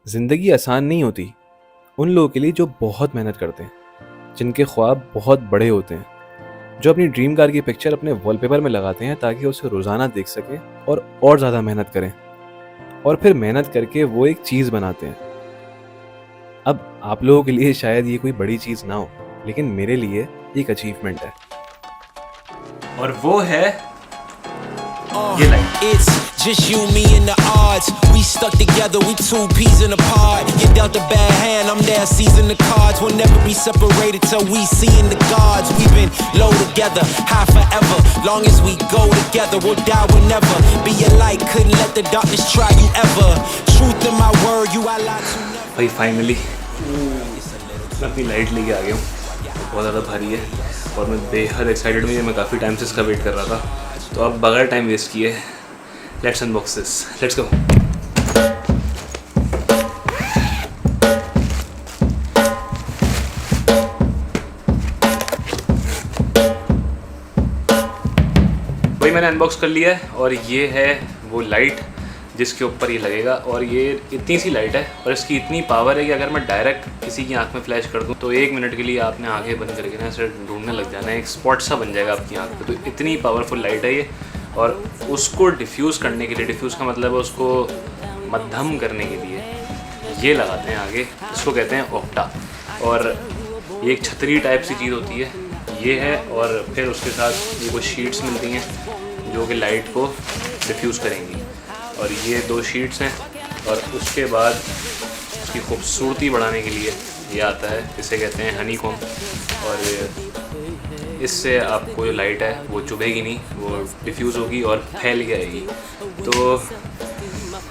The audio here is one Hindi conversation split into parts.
ज़िंदगी आसान नहीं होती उन लोगों के लिए जो बहुत मेहनत करते हैं, जिनके ख्वाब बहुत बड़े होते हैं, जो अपनी ड्रीम कार की पिक्चर अपने वॉलपेपर में लगाते हैं ताकि उसे रोज़ाना देख सकें और ज़्यादा मेहनत करें और फिर मेहनत करके वो एक चीज़ बनाते हैं। अब आप लोगों के लिए शायद ये कोई बड़ी चीज़ ना हो, लेकिन मेरे लिए एक अचीवमेंट है और वो है ये light. It's just you, me, and the odds. We stuck together, we two peas in a pod. You dealt a bad hand, I'm there seizing the cards. We'll never be separated till we seeing the gods. We've been low together, high forever. Long as we go together, we'll die whenever. Be a light, couldn't let the darkness try you ever. Truth in my word, you I lie to never. भाई फाइनली मैं अपनी लाइट लेके आ गया हूँ। बहुत ज़्यादा भारी है और मैं बेहद एक्साइटेड हूँ। मैं काफ़ी टाइम से इसका वेट कर रहा था, तो अब बगैर टाइम वेस्ट किए let's unbox this, let's go. वही मैंने अनबॉक्स कर लिया है और ये है वो लाइट जिसके ऊपर ये लगेगा। और ये इतनी सी लाइट है और इसकी इतनी पावर है कि अगर मैं डायरेक्ट किसी की आंख में फ्लैश कर दूं तो 1 मिनट के लिए आपने आंखें बंद करके ना ऐसे ढूंढने लग जाना है, एक स्पॉट सा बन जाएगा आपकी आंख पे। तो इतनी पावरफुल लाइट है ये। और उसको डिफ्यूज़ करने के लिए, डिफ्यूज़ का मतलब है उसको मध्यम करने के लिए, ये लगाते हैं आगे, इसको कहते हैं ऑक्टा। और ये एक छतरी टाइप सी चीज़ होती है ये है। और फिर उसके साथ ये कुछ शीट्स मिलती हैं जो कि लाइट को डिफ्यूज़ करेंगी। और ये 2 शीट्स हैं। और उसके बाद उसकी खूबसूरती बढ़ाने के लिए ये आता है, इसे कहते हैं हनी कॉम। और इससे आपको जो लाइट है वो चुभेगी नहीं, वो डिफ्यूज़ होगी और फैल के आएगी। तो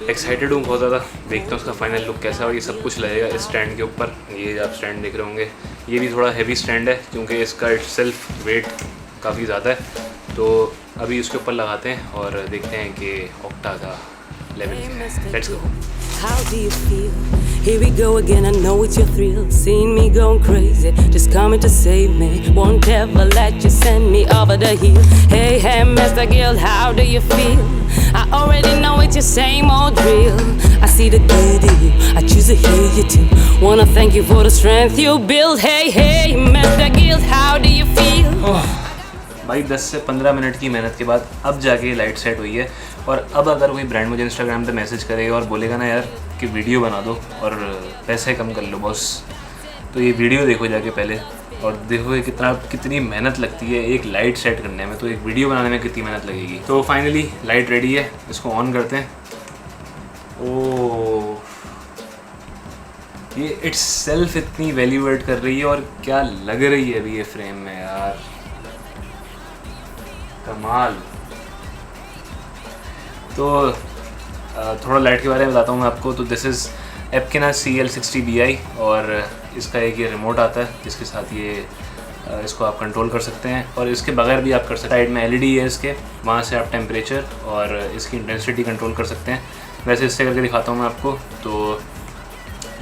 एक्साइटेड हूँ बहुत ज़्यादा, देखते हैं उसका फाइनल लुक कैसा हो। ये सब कुछ लगेगा इस स्टैंड के ऊपर, ये आप स्टैंड देख रहे होंगे। ये भी थोड़ा हैवी स्टैंड है क्योंकि इसका सेल्फ वेट काफ़ी ज़्यादा है। तो अभी उसके ऊपर लगाते हैं और देखते हैं कि ऑक्टा का लेवल क्या है। Let's go. How do you feel? Here we go again, I know it's your thrill. Seeing me going crazy, just coming to save me. Won't ever let you send me over the hill. Hey, hey, Mr. Gill, how do you feel? I already know it's your same old drill. I see the good in you, I choose to hear you too. Wanna thank you for the strength you build. Hey, hey, Mr. Gill, how do you feel? भाई 10 से 15 मिनट की मेहनत के बाद अब जाके लाइट सेट हुई है। और अब अगर कोई ब्रांड मुझे इंस्टाग्राम पे मैसेज करेगा और बोलेगा ना यार कि वीडियो बना दो और पैसे कम कर लो बॉस, तो ये वीडियो देखो जाके पहले और देखो कितनी मेहनत लगती है एक लाइट सेट करने में। तो एक वीडियो बनाने में कितनी मेहनत लगेगी। तो फाइनली लाइट रेडी है, इसको ऑन करते हैं। ओह, ये इट्स सेल्फ इतनी वैल्यू एड कर रही है और क्या लग रही है अभी ये फ्रेम में यार, कमाल। तो थोड़ा लाइट के बारे में बताता हूँ मैं आपको। तो दिस इज़ एपकिना CL60BI और इसका एक ये रिमोट आता है जिसके साथ ये इसको आप कंट्रोल कर सकते हैं और इसके बगैर भी आप कर सकते हैं। साइड में LED है इसके, वहाँ से आप टेम्परेचर और इसकी इंटेंसिटी कंट्रोल कर सकते हैं। वैसे इससे करके दिखाता हूँ मैं आपको। तो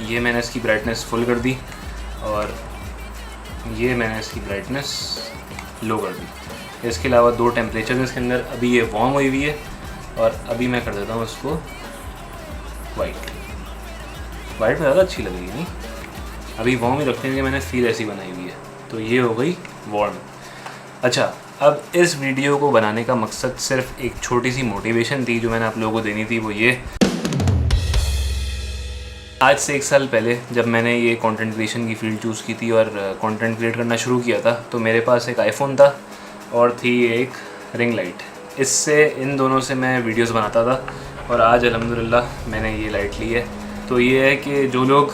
ये मैंने इसकी ब्राइटनेस फुल कर दी और ये मैंने इसकी ब्राइटनेस लो कर दी। इसके अलावा 2 टेम्परेचर हैं इसके अंदर। अभी ये वार्म हुई हुई है और अभी मैं कर देता हूँ इसको वाइट में ज़्यादा अच्छी लगेगी नहीं, अभी वार्म ही रखते हैं कि मैंने फील ऐसी बनाई हुई है। तो ये हो गई वार्म। अच्छा, अब इस वीडियो को बनाने का मकसद सिर्फ एक छोटी सी मोटिवेशन थी जो मैंने आप लोगों को देनी थी। वो ये, आज से 1 साल पहले जब मैंने ये कंटेंट क्रिएशन की फील्ड चूज़ की थी और कंटेंट क्रिएट करना शुरू किया था, तो मेरे पास एक आईफोन था और थी एक रिंग लाइट। इससे इन दोनों से मैं वीडियोस बनाता था और आज अल्हम्दुलिल्लाह मैंने ये लाइट ली है। तो ये है कि जो लोग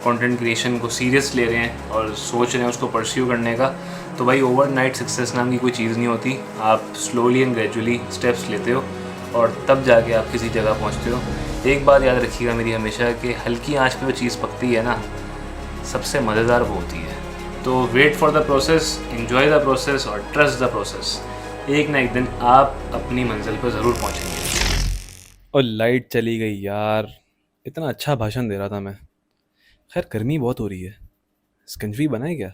कंटेंट क्रिएशन को सीरियस ले रहे हैं और सोच रहे हैं उसको परस्यू करने का, तो भाई ओवरनाइट सक्सेस नाम की कोई चीज़ नहीं होती। आप स्लोली एंड ग्रेजुअली स्टेप्स लेते हो और तब जाके आप किसी जगह पहुंचते हो। एक बात याद रखिएगा मेरी हमेशा कि हल्की आंच पे वो चीज़ पकती है ना, सबसे मज़ेदार वो होती है। तो wait for the process, enjoy the process और ट्रस्ट द प्रोसेस। एक ना एक दिन आप अपनी मंजिल पर ज़रूर पहुंचेंगे। और लाइट चली गई यार, इतना अच्छा भाषण दे रहा था मैं। खैर गर्मी बहुत हो रही है, शिकंजी बनाए क्या?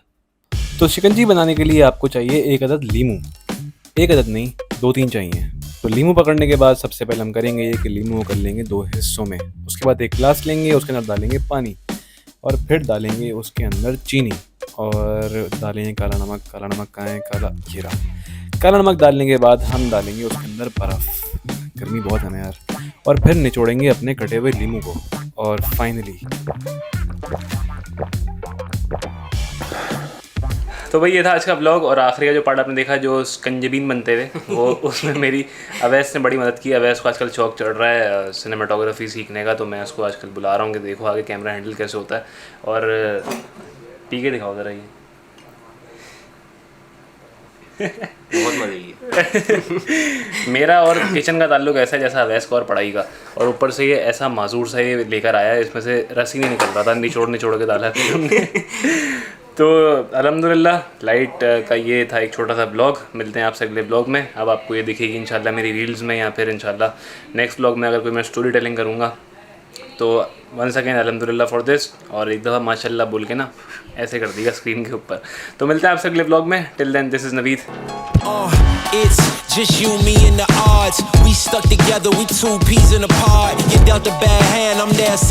तो शिकंजी बनाने के लिए आपको चाहिए 1 अदद लीमू, 1 अदद नहीं 2-3 चाहिए। तो लीमू पकड़ने के बाद सबसे पहले हम करेंगे ये कि लीमू को कर लेंगे 2 हिस्सों में। उसके बाद एक गिलास लेंगे, उसके अंदर डालेंगे पानी और फिर डालेंगे उसके अंदर चीनी और डालेंगे काला नमक। काला नमक कहाँ है? काला जीरा। काला नमक डालने के बाद हम डालेंगे उसके अंदर बर्फ़। गर्मी बहुत है ना यार। और फिर निचोड़ेंगे अपने कटे हुए लीमू को और फाइनली। तो भाई ये था आज का ब्लॉग। और आखिरी का जो पार्ट आपने देखा जो कंजबीन बनते हुए वो उसमें मेरी अवैस ने बड़ी मदद की। अवैस को आजकल शौक चढ़ रहा है सिनेमाटोग्राफी सीखने का, तो मैं उसको आजकल बुला रहा हूँ कि देखो आगे कैमरा हैंडल कैसे होता है। और पी के दिखाओ ज़रा ये। बहुत मजे की। मेरा और किचन का ताल्लुक ऐसा है जैसा अवैस का और पढ़ाई का। और ऊपर से ये ऐसा माजूर सा ये लेकर आया है, इसमें से रस ही नहीं निकल रहा था, निचोड़ के डाला था हमने। तो अल्हम्दुलिल्लाह लाइट का ये था एक छोटा सा ब्लॉग। मिलते हैं आपसे अगले ब्लॉग में। अब आपको ये दिखेगी इंशाल्लाह मेरी रील्स में या फिर इंशाल्लाह नेक्स्ट ब्लॉग में अगर कोई मैं स्टोरी टेलिंग करूँगा। तो वंस अगेन अल्हम्दुलिल्लाह फॉर दिस। और एक दफ़ा माशाल्लाह बोल के ना ऐसे कर दिया स्क्रीन के ऊपर। तो मिलते हैं आपसे अगले ब्लॉग में। Till then this is Naveed. It's just you, me and the odds. We stuck together, we two peas in a pod. You dealt a bad hand, I'm there.